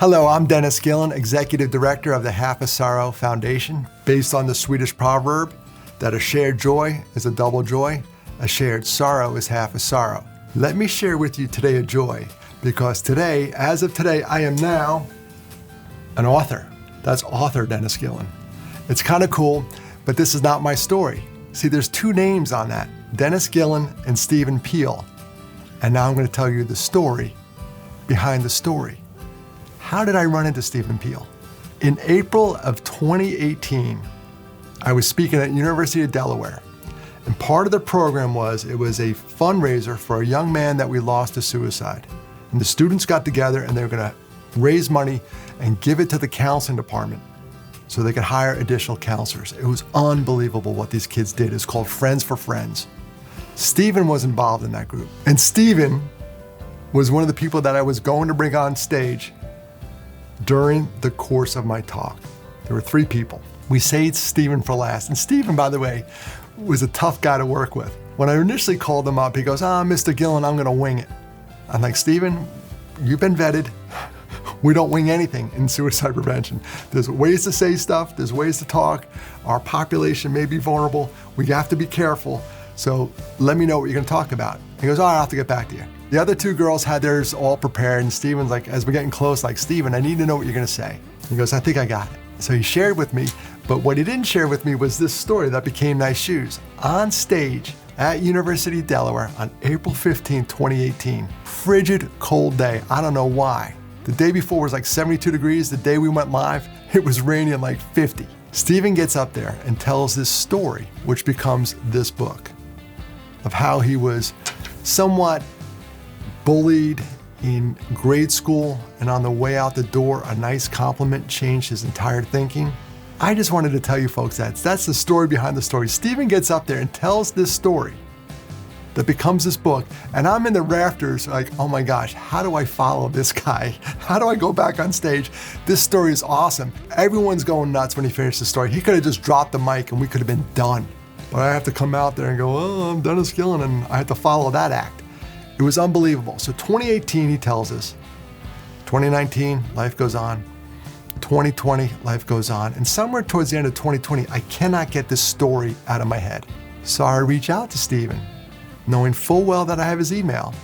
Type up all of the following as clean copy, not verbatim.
Hello, I'm Dennis Gillan, Executive Director of the Half a Sorrow Foundation, based on the Swedish proverb that a shared joy is a double joy, a shared sorrow is half a sorrow. Let me share with you today a joy, because today, as of today, I am now an author. That's author Dennis Gillan. It's kind of cool, but this is not my story. See, there's two names on that, Dennis Gillan and Stephen Pihl. And now I'm going to tell you the story behind the story. How did I run into Stephen Pihl? In April of 2018, I was speaking at University of Delaware. And part of the program was, it was a fundraiser for a young man that we lost to suicide. And the students got together and they were going to raise money and give it to the counseling department so they could hire additional counselors. It was unbelievable what these kids did. It's called Friends for Friends. Stephen was involved in that group. And Stephen was one of the people that I was going to bring on stage during the course of my talk. There were three people. We saved Stephen for last. And Stephen, by the way, was a tough guy to work with. When I initially called him up, he goes, Mr. Gillan, I'm gonna wing it. I'm like, Stephen, you've been vetted. We don't wing anything in suicide prevention. There's ways to say stuff, there's ways to talk. Our population may be vulnerable. We have to be careful. So let me know what you're gonna talk about. He goes, all right, I'll have to get back to you. The other two girls had theirs all prepared, and Stephen's like, as we're getting close, like, Stephen, I need to know what you're gonna say. He goes, I think I got it. So he shared with me, but what he didn't share with me was this story that became Nice Shoes. On stage at University of Delaware on April 15, 2018, frigid, cold day. I don't know why. The day before was like 72 degrees. The day we went live, it was raining like 50. Stephen gets up there and tells this story, which becomes this book, of how he was somewhat bullied in grade school, and on the way out the door, a nice compliment changed his entire thinking. I just wanted to tell you folks that's the story behind the story. Stephen gets up there and tells this story that becomes this book, and I'm in the rafters like, oh my gosh, how do I follow this guy? How do I go back on stage? This story is awesome. Everyone's going nuts when he finished the story. He could have just dropped the mic and we could have been done. But I have to come out there and go, oh, I'm Dennis Gillan, and I had to follow that act. It was unbelievable. So 2018, he tells us, 2019, life goes on. 2020, life goes on. And somewhere towards the end of 2020, I cannot get this story out of my head. So I reach out to Stephen, knowing full well that I have his email.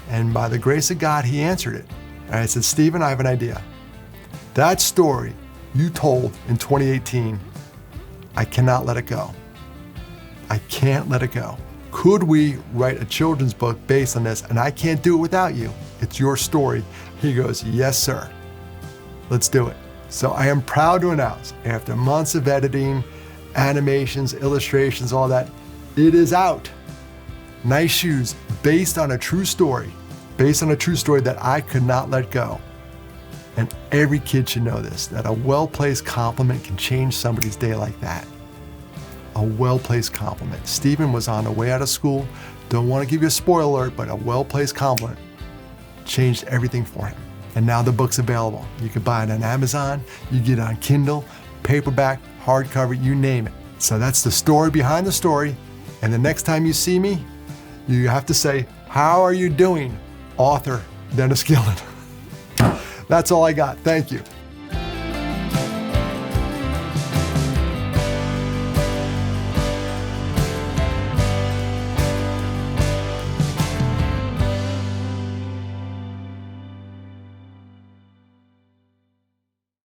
And by the grace of God, he answered it. And I said, Stephen, I have an idea. That story you told in 2018, I cannot let it go. I can't let it go. Could we write a children's book based on this? And I can't do it without you. It's your story. He goes, yes, sir. Let's do it. So I am proud to announce, after months of editing, animations, illustrations, all that, it is out. Nice Shoes, based on a true story that I could not let go. And every kid should know this, that a well-placed compliment can change somebody's day like that. A well-placed compliment. Stephen was on the way out of school. Don't want to give you a spoiler alert, but a well-placed compliment changed everything for him. And now the book's available. You can buy it on Amazon, you get it on Kindle, paperback, hardcover, you name it. So that's the story behind the story. And the next time you see me, you have to say, how are you doing, author Dennis Gillan? That's all I got. Thank you.